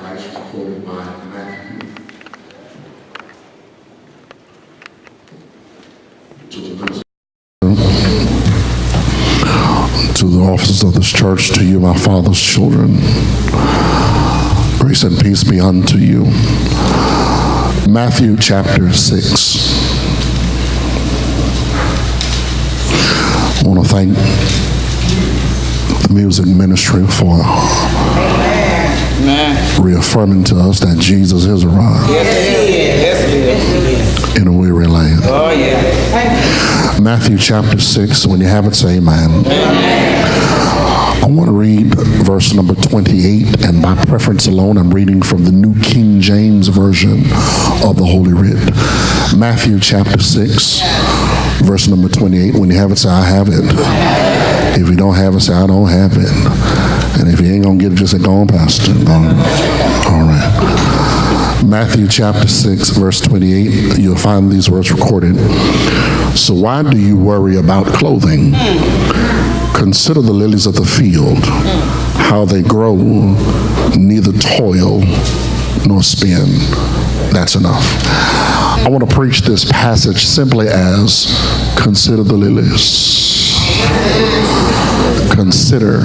Christ recorded by Matthew. To the officers of this church, to you, my Father's children, grace and peace be unto you. Matthew chapter 6. I want to thank the music ministry for reaffirming to us that Jesus is arrived in a weary land. Oh, yeah. Matthew chapter 6, when you have it, say amen. I want to read verse number 28, and by preference alone, I'm reading from the New King James Version of the Holy Writ. Matthew chapter 6, verse number 28. When you have it, say, I have it. If you don't have it, say, I don't have it. And if you ain't going to get it, just say, go on, Pastor. All right. Matthew chapter 6, verse 28, you'll find these words recorded. So why do you worry about clothing? Consider the lilies of the field, how they grow, neither toil nor spin. That's enough. I want to preach this passage simply as consider the lilies. Consider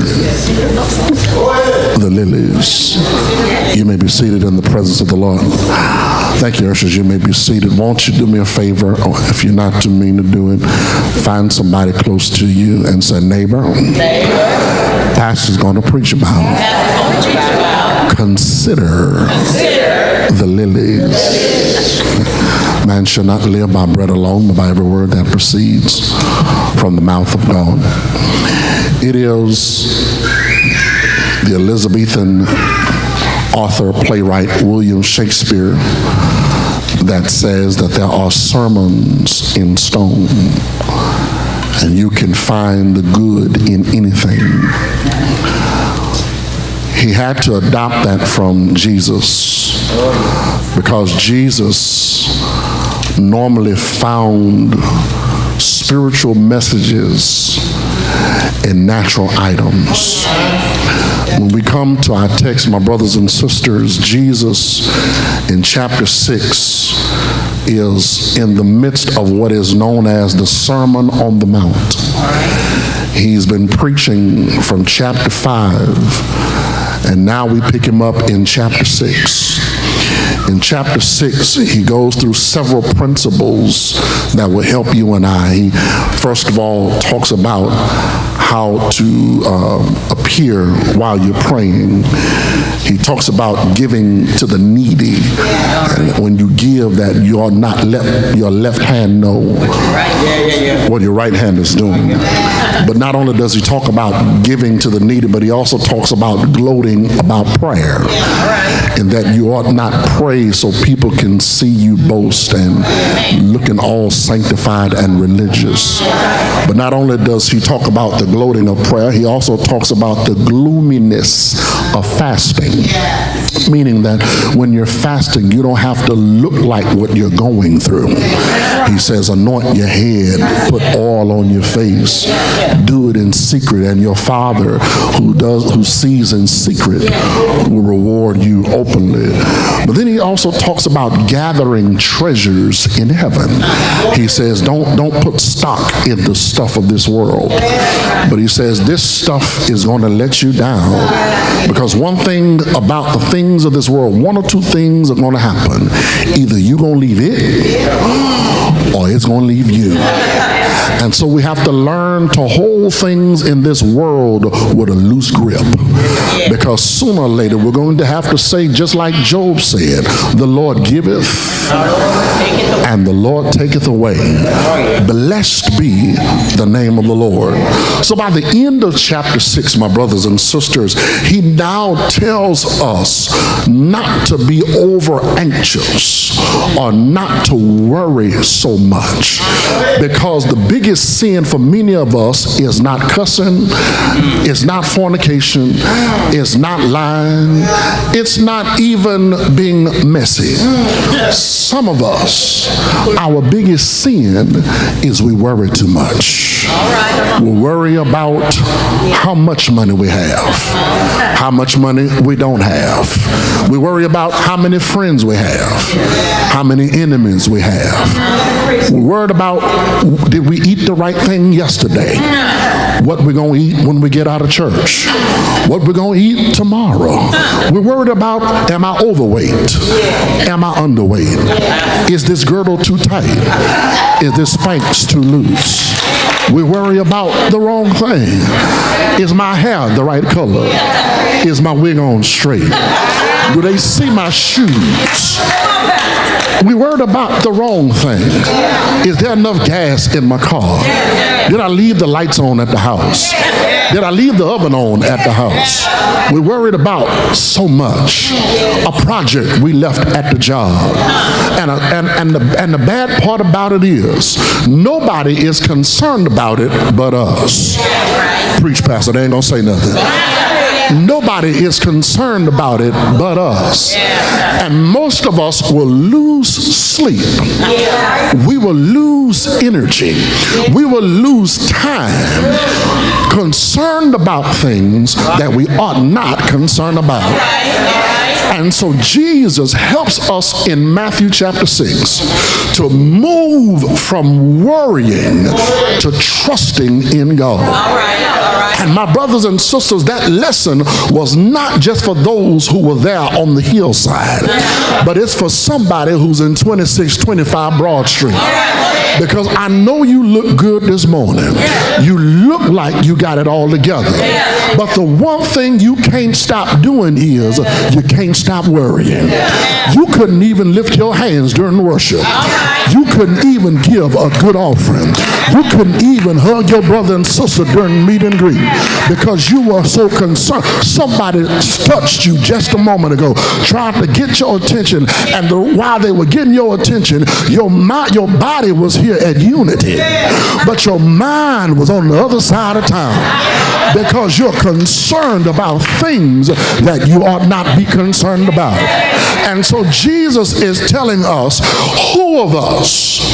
the lilies. You may be seated in the presence of the Lord. Thank you, ushers. You may be seated. Won't you do me a favor? Or if you're not too mean to do it, find somebody close to you and say, neighbor, pastor's going to preach about. Consider the lilies. Man shall not live by bread alone, but by every word that proceeds from the mouth of God. It is the Elizabethan author, playwright William Shakespeare that says that there are sermons in stone, and you can find the good in anything. He had to adopt that from Jesus because Jesus normally found spiritual messages in natural items. When we come to our text, my brothers and sisters, Jesus in chapter 6 is in the midst of what is known as the Sermon on the Mount. He's been preaching from chapter 5, and now we pick him up in chapter 6. In chapter 6, he goes through several principles that will help you and I. He, first of all, talks about how to appear while you're praying. He talks about giving to the needy. And when you give, that you are not let your left hand know what your right hand is doing. But not only does he talk about giving to the needy, but he also talks about gloating about prayer. And that you ought not pray so people can see you boast and looking all sanctified and religious. But not only does he talk about the gloating of prayer, he also talks about the gloominess of fasting. Meaning that when you're fasting, you don't have to look like what you're going through. He says, anoint your head, put oil on your face, do it in secret, and your Father who sees in secret will reward you openly. But then he also talks about gathering treasures in heaven. He says, don't put stock in the stuff of this world. But he says, this stuff is going to let you down, because one thing about the things of this world, one or two things are going to happen. Either you're going to leave it, or it's going to leave you. And so we have to learn to hold things in this world with a loose grip, because sooner or later we're going to have to say, just like Job said, the Lord giveth and the Lord taketh away. Blessed be the name of the Lord. So by the end of chapter 6, my brothers and sisters, he now tells us not to be over anxious or not to worry so much, because the biggest sin for many of us is not cussing, it's not fornication, it's not lying, it's not even being messy. Some of us, our biggest sin is we worry too much. We worry about how much money we have, how much money we don't have. We worry about how many friends we have, how many enemies we have. We're worried about, did we eat the right thing yesterday? What we're going to eat when we get out of church? What we're going to eat tomorrow? We're worried about, am I overweight? Am I underweight? Is this girdle too tight? Is this Spanx too loose? We worry about the wrong thing. Is my hair the right color? Is my wig on straight? Do they see my shoes? We worried about the wrong thing. Is there enough gas in my car? Did I leave the lights on at the house? Did I leave the oven on at the house? We worried about so much. A project we left at the job. And the bad part about it is, nobody is concerned about it but us. Preach, Pastor, they ain't gonna say nothing. Nobody is concerned about it but us. And most of us will lose sleep. We will lose energy. We will lose time concerned about things that we ought not concerned about. And so Jesus helps us in Matthew chapter 6 to move from worrying to trusting in God. And my brothers and sisters, that lesson was not just for those who were there on the hillside, but it's for somebody who's in 2625 Broad Street. Because I know you look good this morning. You look like you got it all together. But the one thing you can't stop doing is you can't stop worrying. You couldn't even lift your hands during worship. You couldn't even give a good offering. You couldn't even hug your brother and sister during meet and greet because you were so concerned. Somebody touched you just a moment ago, trying to get your attention, and while they were getting your attention, your body was here at Unity, but your mind was on the other side of town because you're concerned about things that you ought not be concerned about. And so Jesus is telling us, who of us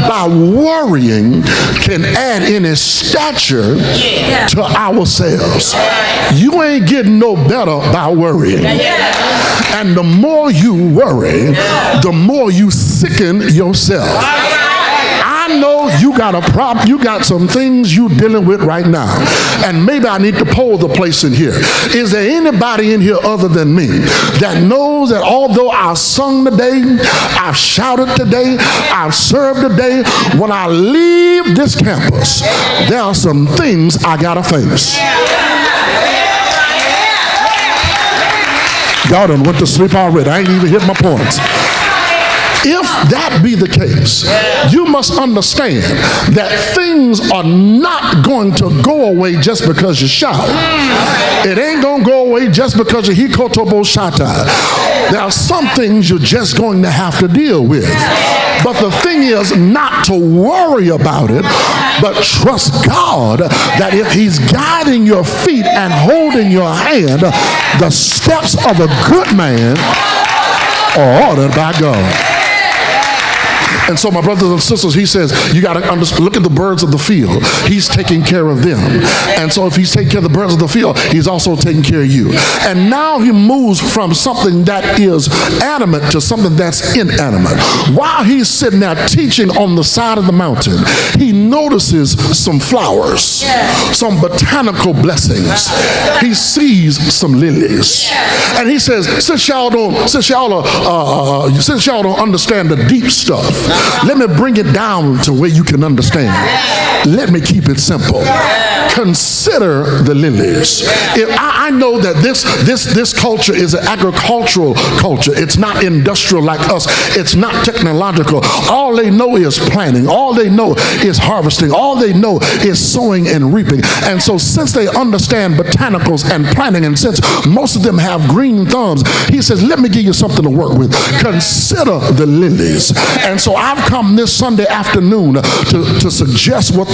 by worrying can add any stature to ourselves? You ain't getting no better by worrying. And the more you worry, the more you sicken yourself. I know you got a problem. You got some things you dealing with right now. And maybe I need to poll the place in here. Is there anybody in here other than me that knows that although I've sung today, I've shouted today, I've served today, when I leave this campus, there are some things I gotta face? Y'all done went to sleep already. I ain't even hit my points. If that be the case, you must understand that things are not going to go away just because you shout. It ain't going to go away just because you hikotobo shata. There are some things you're just going to have to deal with. But the thing is not to worry about it, but trust God that if He's guiding your feet and holding your hand, the steps of a good man are ordered by God. And so my brothers and sisters, he says, you got to look at the birds of the field. He's taking care of them. And so if he's taking care of the birds of the field, he's also taking care of you. And now he moves from something that is animate to something that's inanimate. While he's sitting there teaching on the side of the mountain, he notices some flowers, some botanical blessings. He sees some lilies. And he says, since y'all don't understand the deep stuff, let me bring it down to where you can understand. Let me keep it simple. Consider the lilies. I know that this culture is an agricultural culture. It's not industrial like us. It's not technological. All they know is planting. All they know is harvesting. All they know is sowing and reaping. And so since they understand botanicals and planting, and since most of them have green thumbs, he says, let me give you something to work with. Consider the lilies. And so I've come this Sunday afternoon to suggest what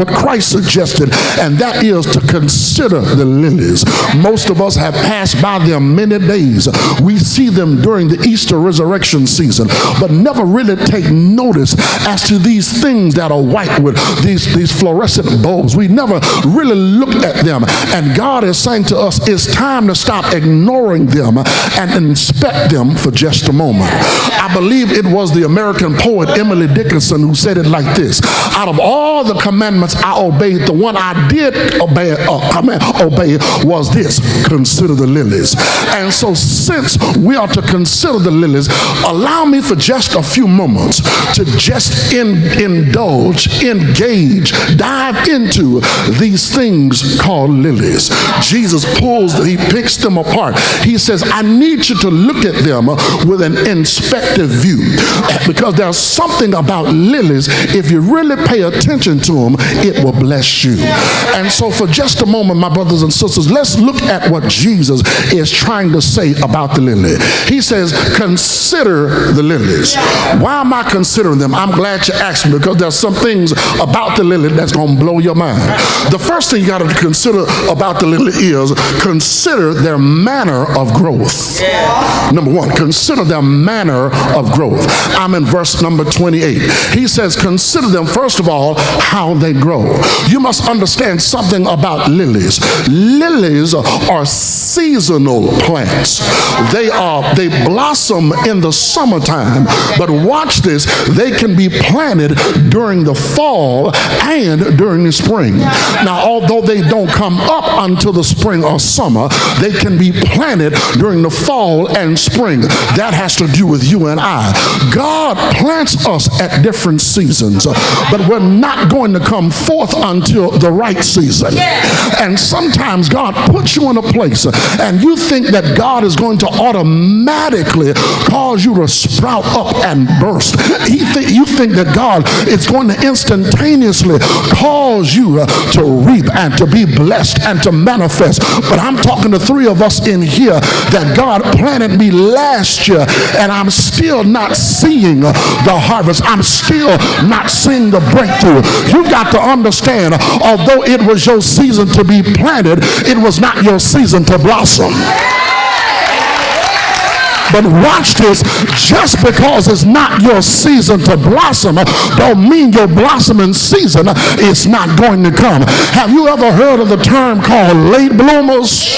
Christ suggested, and that is to consider the lilies. Most of us have passed by them many days. We see them during the Easter resurrection season, but never really take notice as to these things that are white with these fluorescent bulbs. We never really look at them, and God is saying to us, it's time to stop ignoring them and inspect them for just a moment. I believe it was the American poet Emily Dickinson who said it like this: out of all the commandments I obeyed, the one I did obey was this: consider the lilies. And so since we are to consider the lilies, allow me for just a few moments to just indulge, engage, dive into these things called lilies. Jesus he picks them apart. He says, I need you to look at them with an inspective view, because there's something about lilies, if you really pay attention to them, it will bless you. And so for just a moment, my brothers and sisters, let's look at what Jesus is trying to say about the lily. He says, consider the lilies. Why am I considering them? I'm glad you asked me, because there's some things about the lily that's going to blow your mind. The first thing you got to consider about the lily is consider their manner of growth. Number one, consider their manner of growth. I'm in verse number 28. He says, consider them, first of all, how they grow. You must understand something about lilies. Lilies are seasonal plants. They blossom in the summertime, but watch this, they can be planted during the fall and during the spring. Now, although they don't come up until the spring or summer, they can be planted during the fall and spring. That has to do with you and I. God plants us at different seasons, but we're not going to come forth until the right season. And sometimes God puts you in a place and you think that God is going to automatically cause you to sprout up and burst. You think that God is going to instantaneously cause you to reap and to be blessed and to manifest. But I'm talking to three of us in here that God planted me last year, and I'm still not seeing the harvest. I'm still not seeing the breakthrough. You got to understand, although it was your season to be planted, it was not your season to blossom. But watch this, just because it's not your season to blossom don't mean your blossoming season is not going to come. Have you ever heard of the term called late bloomers?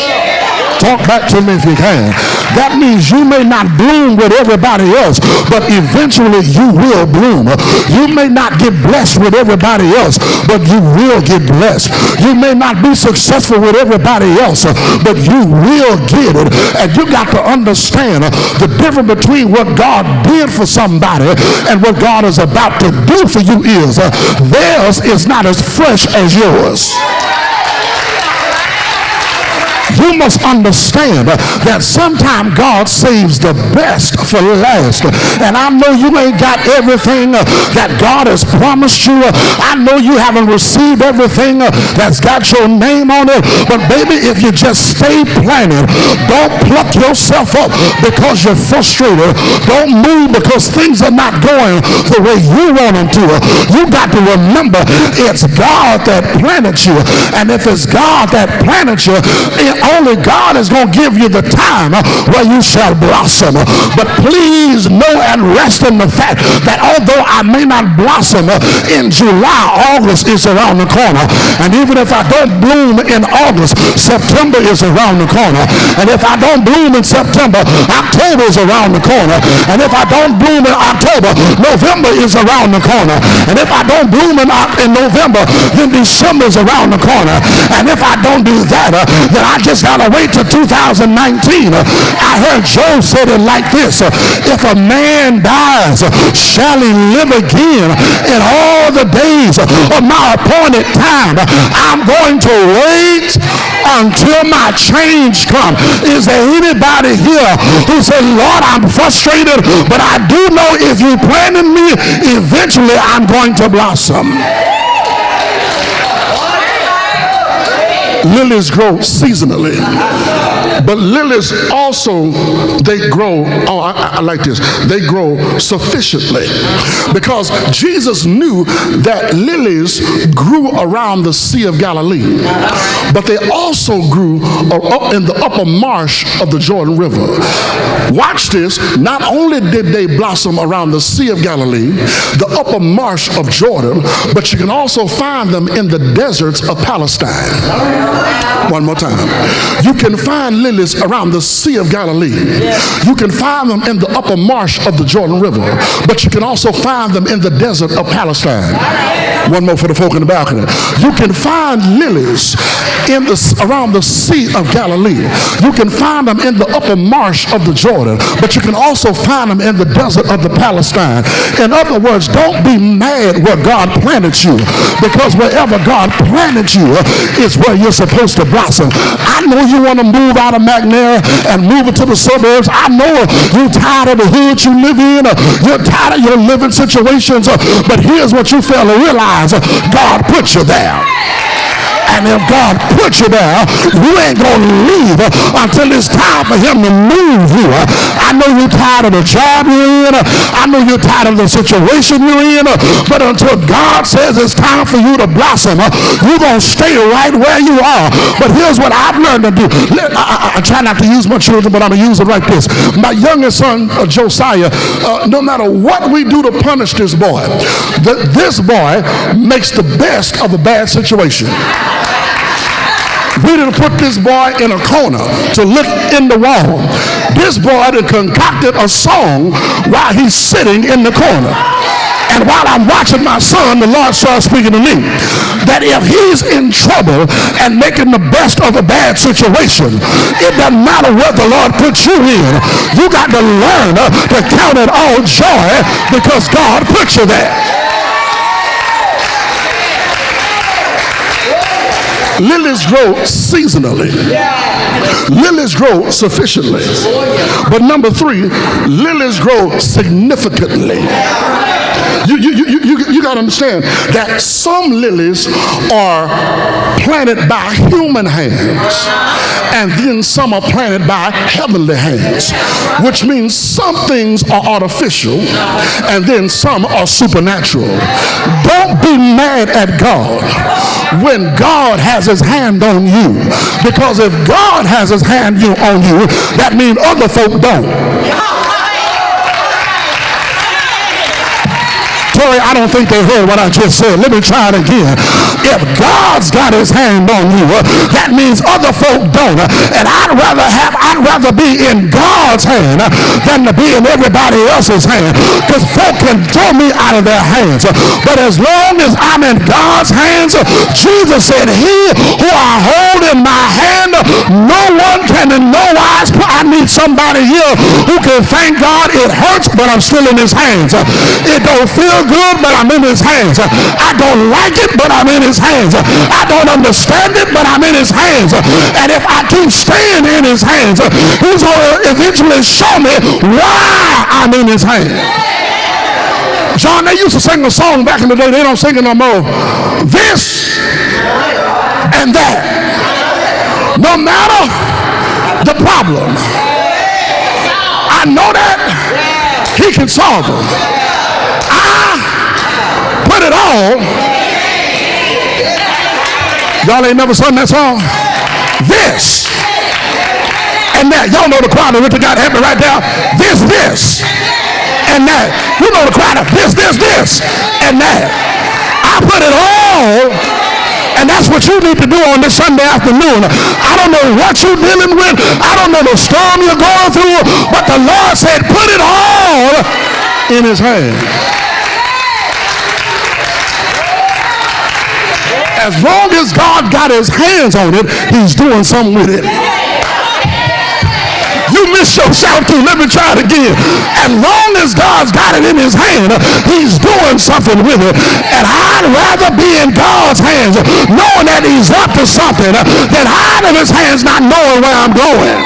Talk back to me if you can. That means you may not bloom with everybody else, but eventually you will bloom. You may not get blessed with everybody else, but you will get blessed. You may not be successful with everybody else, but you will get it. And you got to understand the difference between what God did for somebody and what God is about to do for you is theirs is not as fresh as yours. You must understand that sometimes God saves the best for last. And I know you ain't got everything that God has promised you. I know you haven't received everything that's got your name on it. But baby, if you just stay planted, don't pluck yourself up because you're frustrated. Don't move because things are not going the way you want them to. You got to remember, it's God that planted you. And if it's God that planted you, only God is going to give you the time where you shall blossom. But please know and rest in the fact that although I may not blossom in July, August is around the corner. And even if I don't bloom in August, September is around the corner. And if I don't bloom in September, October is around the corner. And if I don't bloom in October, November is around the corner. And if I don't bloom in November, then December is around the corner. And if I don't do that, then I just got to wait till 2019. I heard Job said it like this: if a man dies, shall he live again? In all the days of my appointed time, I'm going to wait until my change comes. Is there anybody here who said, Lord, I'm frustrated, but I do know if you planted me, eventually I'm going to blossom? Lilies grow seasonally. But lilies also, they grow, I like this, they grow sufficiently. Because Jesus knew that lilies grew around the Sea of Galilee, but they also grew up in the upper marsh of the Jordan River. Watch this, not only did they blossom around the Sea of Galilee, the upper marsh of Jordan, but you can also find them in the deserts of Palestine. One more time. You can find lilies around the Sea of Galilee. You can find them in the upper marsh of the Jordan River, but you can also find them in the desert of Palestine. One more for the folk in the balcony. You can find lilies around the Sea of Galilee. You can find them in the upper marsh of the Jordan, but you can also find them in the desert of the Palestine. In other words, don't be mad where God planted you, because wherever God planted you is where you're supposed to blossom. I know you want to move out of McNair and move it to the suburbs. I know you're tired of the hood you live in. You're tired of your living situations. But here's what you fail to realize. God put you there. And if God put you there, you ain't going to leave until it's time for him to move you. I know you're tired of the job you're in. I know you're tired of the situation you're in. But until God says it's time for you to blossom, you're going to stay right where you are. But here's what I've learned to do. I try not to use my children, but I'm going to use it like this. My youngest son, Josiah, no matter what we do to punish this boy, this boy makes the best of a bad situation. We didn't put this boy in a corner to look in the wall. This boy had concocted a song while he's sitting in the corner. And while I'm watching my son, the Lord started speaking to me that if he's in trouble and making the best of a bad situation, it doesn't matter what the Lord puts you in. You got to learn to count it all joy because God put you there. Lilies grow seasonally. Lilies grow sufficiently. But number 3, lilies grow significantly. You got to understand that some lilies are planted by human hands, and then some are planted by heavenly hands, which means some things are artificial and then some are supernatural. Don't be mad at God when God has his hand on you, because if God has his hand on you, that means other folk don't. Tori, I don't think they heard what I just said. Let me try it again. If God's got his hand on you, that means other folk don't. And I'd rather be in God's hand than to be in everybody else's hand, because folk can throw me out of their hands. But as long as I'm in God's hands, Jesus said, he who I hold in my hand, no one can in no wise. I need somebody here who can thank God. It hurts, but I'm still in his hands. It don't feel good, but I'm in his hands. I don't like it, but I'm in his hands. I don't understand it, but I'm in his hands. And if I keep staying in his hands, he's going to eventually show me why I'm in his hands. John, they used to sing a song back in the day. They don't sing it no more. This and that. No matter the problem, I know that he can solve them. Put it all. Y'all ain't never sung that song? This and that. Y'all know the choir that Richard got happy right there. This and that. You know the choir. This and that. I put it all. And that's what you need to do on this Sunday afternoon. I don't know what you're dealing with. I don't know the storm you're going through. But the Lord said, put it all in his hand. As long as God got his hands on it, he's doing something with it. You miss yourself too. Let me try it again. As long as God's got it in his hand, he's doing something with it. And I'd rather be in God's hands knowing that he's up to something than out of his hands not knowing where I'm going.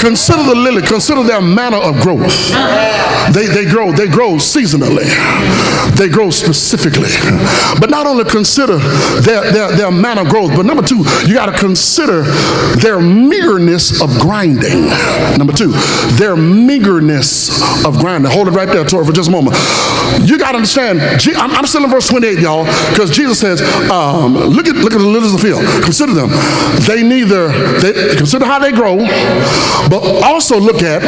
Consider the lily. Consider their manner of growth. They grow seasonally. They grow specifically. But not only consider their manner of growth, but number two, you got to consider their meagerness of grinding. Number two, their meagerness of grinding. Hold it right there, Tori, for just a moment. You got to understand, I'm still in verse 28, y'all, because Jesus says, look at the lilies of the field. Consider them. They consider how they grow, but also look at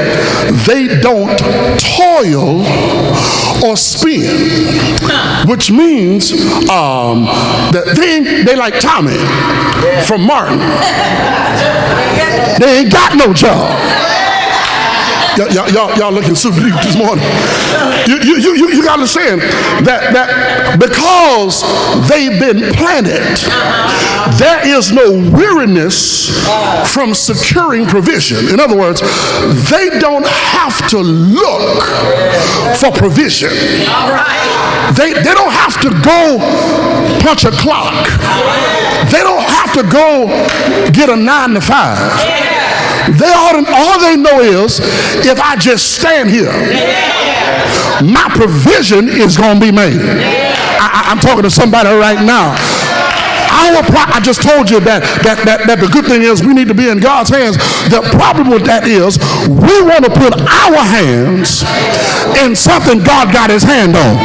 they don't toil or spin, which means that they like Tommy from Martin. They ain't got no job. Y'all looking super deep this morning. You got to understand that because they've been planted, there is no weariness from securing provision. In other words, they don't have to look for provision. They don't have to go punch a clock. They don't have to go get a 9 to 5. All they know is, if I just stand here, my provision is going to be made. I'm talking to somebody right now. I just told you that the good thing is we need to be in God's hands. The problem with that is we want to put our hands in something God got his hand on.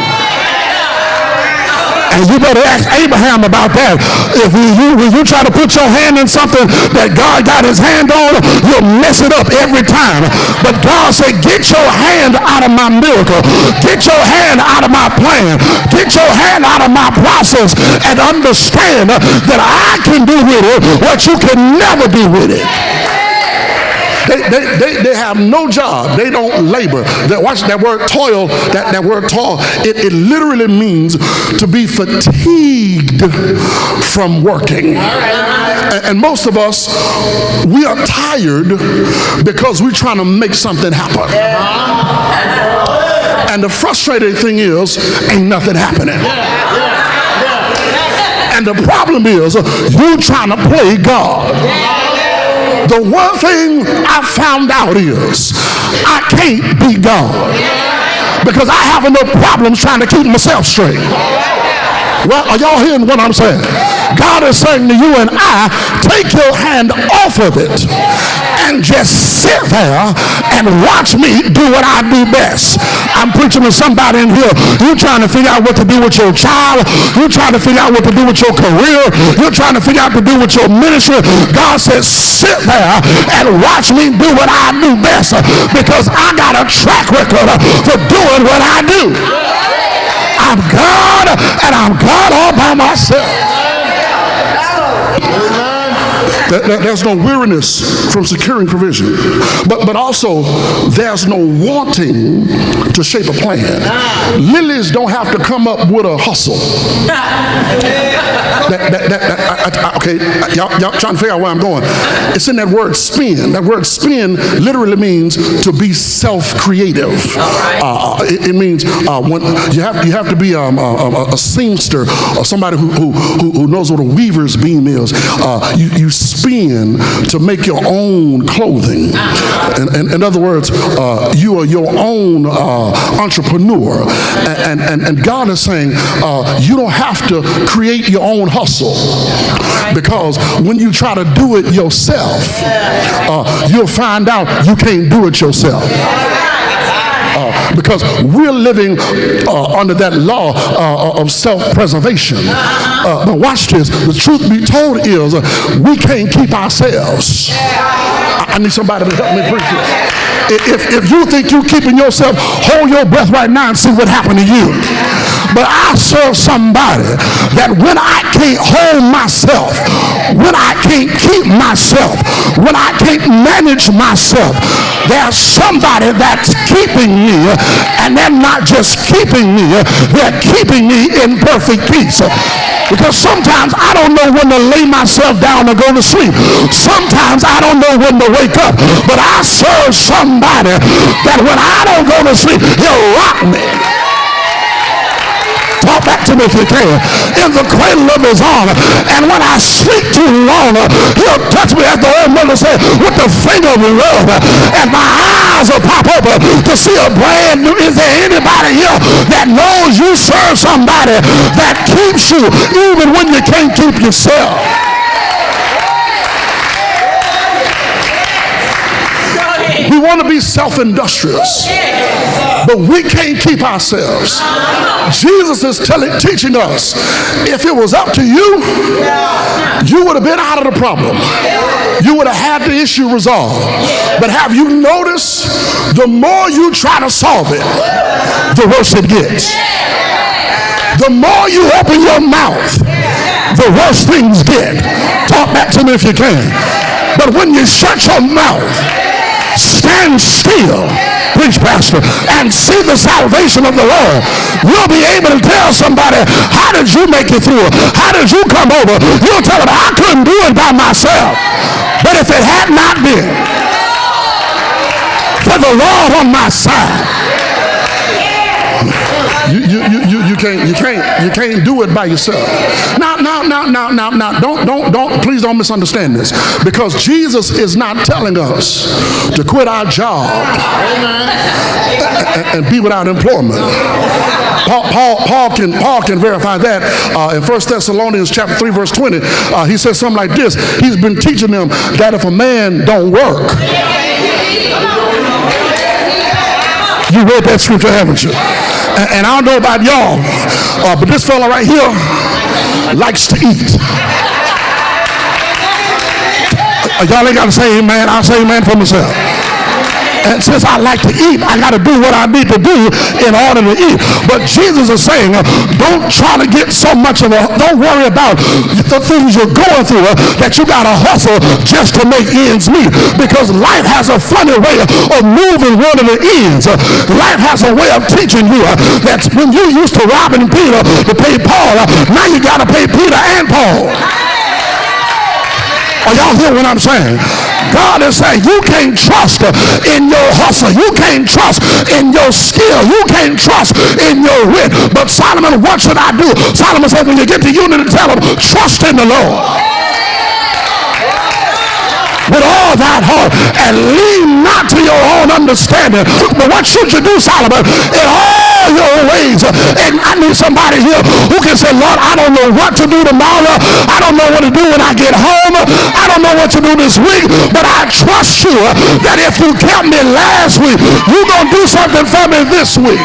And you better ask Abraham about that. If you try to put your hand in something that God got his hand on, you'll mess it up every time. But God said, get your hand out of my miracle. Get your hand out of my plan. Get your hand out of my process and understand that I can do with it what you can never do with it. They have no job. They don't labor. Watch that word toil. That word toil. It literally means to be fatigued from working. And most of us, we are tired because we're trying to make something happen. And the frustrating thing is, ain't nothing happening. And the problem is, you trying to play God. The one thing I found out is I can't be God because I have enough problems trying to keep myself straight. Well, are y'all hearing what I'm saying? God is saying to you and I, take your hand off of it and just sit there and watch me do what I do best. I'm preaching to somebody in here. You're trying to figure out what to do with your child. You're trying to figure out what to do with your career. You're trying to figure out what to do with your ministry. God says, sit there and watch me do what I do best because I got a track record for doing what I do. I'm God, and I'm God all by myself. There's no weariness from securing provision, but also there's no wanting to shape a plan. Lilies don't have to come up with a hustle. Okay, y'all trying to figure out where I'm going. It's in that word spin. That word spin literally means to be self-creative. It means when you have to be a seamster or somebody who knows what a weaver's beam is. You spin to make your own clothing. In other words, you are your own entrepreneur. And God is saying you don't have to create your own hustle, because when you try to do it yourself, you'll find out you can't do it yourself. Because we're living under that law of self-preservation. But watch this. The truth be told is we can't keep ourselves. I need somebody to help me preach this. If you think you're keeping yourself, hold your breath right now and see what happened to you. But I serve somebody that when I can't hold myself, when I can't keep myself, when I can't manage myself, there's somebody that's keeping me, and they're not just keeping me, they're keeping me in perfect peace. Because sometimes I don't know when to lay myself down to go to sleep. Sometimes I don't know when to wake up. But I serve somebody that when I don't go to sleep, he'll rock me. Talk back to me if you can. In the cradle of his arm. And when I sleep too long, he'll touch me, as the old mother said, with the finger of love. And my eyes eyes will pop open to see a brand new. Is there anybody here that knows you serve somebody that keeps you even when you can't keep yourself? We want to be self-industrious, but we can't keep ourselves. Jesus is teaching us, if it was up to you, you would have been out of the problem. You would have had the issue resolved. But have you noticed, the more you try to solve it, the worse it gets. The more you open your mouth, the worse things get. Talk back to me if you can. But when you shut your mouth, stand still, preach, pastor, and see the salvation of the Lord, you'll be able to tell somebody, how did you make it through? How did you come over? You'll tell them, I couldn't do it by myself. But if it had not been for the Lord on my side, you can't do it by yourself. Now, please don't misunderstand this, because Jesus is not telling us to quit our job and be without employment. Paul can verify that in 1 Thessalonians chapter 3 verse 20. He says something like this. He's been teaching them that if a man don't work, you read that scripture, haven't you? And I don't know about y'all, but this fella right here likes to eat. Y'all ain't got to say amen. I'll say amen for myself. And since I like to eat, I got to do what I need to do in order to eat. But Jesus is saying, don't try to get so much of don't worry about the things you're going through that you got to hustle just to make ends meet. Because life has a funny way of moving one of the ends. Life has a way of teaching you that when you used to robbing Peter to pay Paul, now you got to pay Peter and Paul. Are y'all hear what I'm saying? God is saying you can't trust in your hustle. You can't trust in your skill. You can't trust in your wit. But Solomon, what should I do? Solomon said, when you get to unity, tell them, trust in the Lord with all that heart and lean not to your own understanding. But what should you do, Solomon? In all your ways. And I need somebody here who can say, Lord, I don't know what to do tomorrow. I don't know what to do when I get home. I don't know what to do this week. But I trust you that if you kept me last week, you're going to do something for me this week.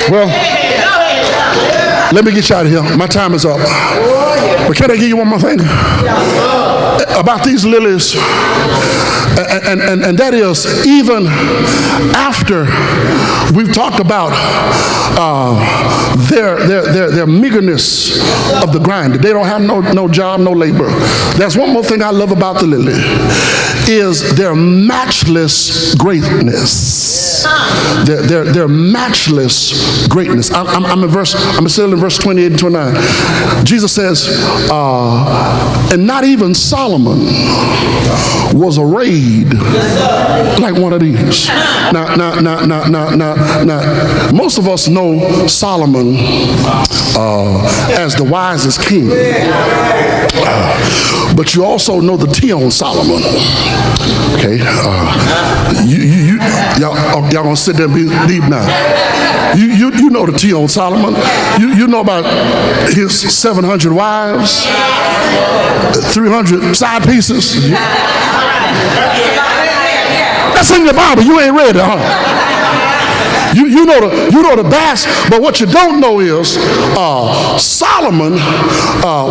Well, let me get you out of here. My time is up. But can I give you one more thing? About these lilies, and that is, even after we've talked about their meagerness of the grind, they don't have no job, no labor. There's one more thing I love about the lily, is their matchless greatness. Their matchless greatness. I'm still in verse 28 and 29. Jesus says, and not even Solomon was arrayed like one of these. Now, most of us know Solomon as the wisest king. But you also know the T on Solomon. Okay, y'all gonna sit there and be deep now. You know the T on Solomon. You know about his 700 wives, 300 side pieces. That's in your Bible. You ain't read it, huh? You know the bass, but what you don't know is Solomon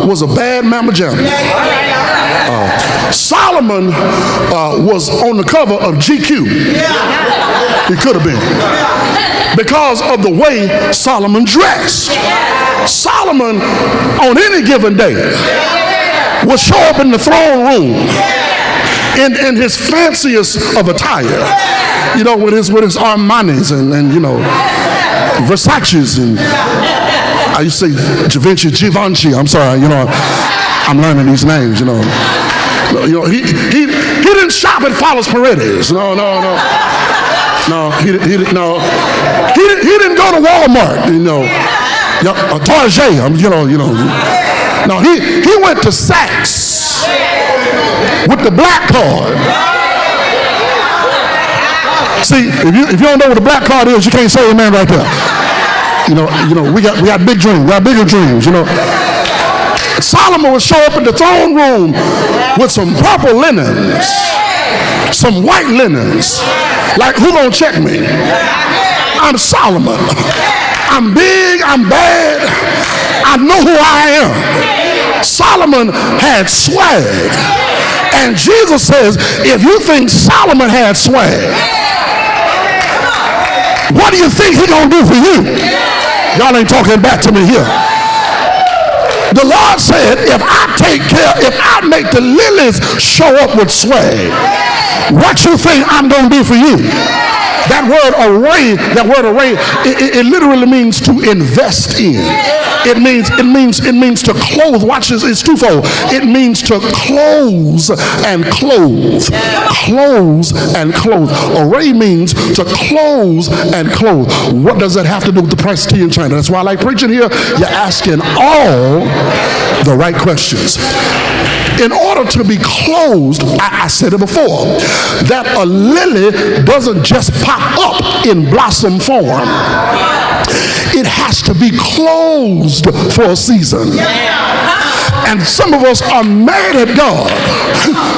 was a bad mamma jamma. Solomon was on the cover of GQ. He could have been, because of the way Solomon dressed. Solomon, on any given day, would show up in the throne room in his fanciest of attire, you know, with his Armanis and you know, Versace's, and I used to say Givenchy. I'm sorry, you know, I'm learning these names, you know. He didn't shop at Fowler's Paredes. No, he didn't go to Walmart, you know, Target. No, he went to Saks. with the black card. See, if you don't know what the black card is, you can't say amen right there. We got big dreams. We got bigger dreams. Solomon would show up in the throne room with some purple linens, some white linens. Like, who gonna check me? I'm Solomon. I'm big. I'm bad. I know who I am. Solomon had swag. And Jesus says, if you think Solomon had swag, what do you think he gonna do for you? Y'all ain't talking back to me here. The Lord said, if I make the lilies show up with swag, what you think I'm gonna do for you? That word array, it literally means to invest in. It means to clothe. Watch this, it's twofold. It means to close and clothe. Close and clothe. Array means to close and clothe. What does that have to do with the price of tea in China? That's why I like preaching here. You're asking all the right questions. In order to be closed, I said it before, that a lily doesn't just pop up in blossom form. It has to be closed for a season. And some of us are mad at God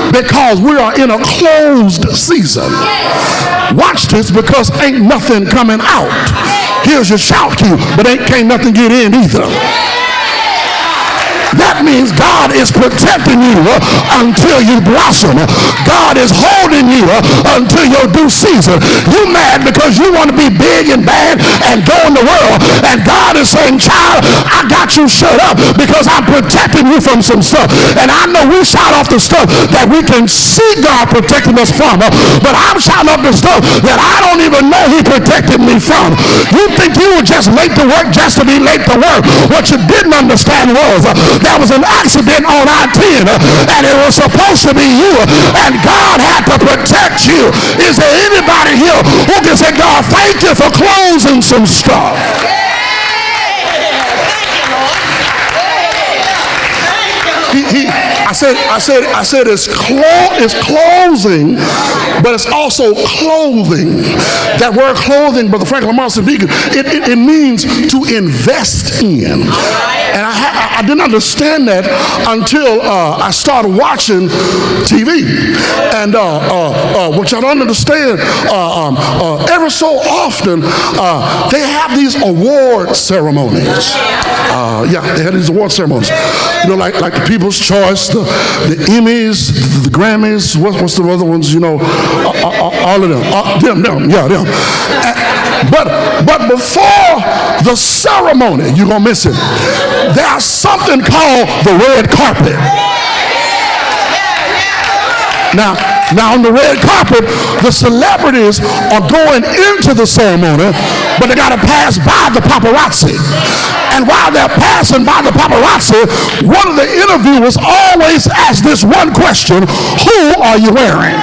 because we are in a closed season. Watch this, because ain't nothing coming out. Here's your shout cue, but can't nothing get in either. That means God is protecting you until you blossom. God is holding you until your due season. You mad because you want to be big and bad and go in the world, and God is saying, child, I got you shut up because I'm protecting you from some stuff. And I know we shout off the stuff that we can see God protecting us from, but I'm shouting off the stuff that I don't even know he protected me from. You think you were just late to work just to be late to work. What you didn't understand was there was an accident on I-10 and it was supposed to be you, and God had to protect you. Is there anybody here who can say, God, thank you for closing some stuff? I said it's closing, but it's also clothing. That word clothing, Brother Franklin Monson Deacon, it means to invest in. And I didn't understand that until I started watching TV. And what y'all don't understand, ever so often, they have these award ceremonies. They had these award ceremonies. Like the People's Choice, the Emmys, the Grammys, what's the other ones, all of them. Them. But before the ceremony, you're going to miss it, there's something called the red carpet. Now on the red carpet, the celebrities are going into the ceremony, but they got to pass by the paparazzi. And while they're passing by the paparazzi, one of the interviewers always asks this one question: who are you wearing?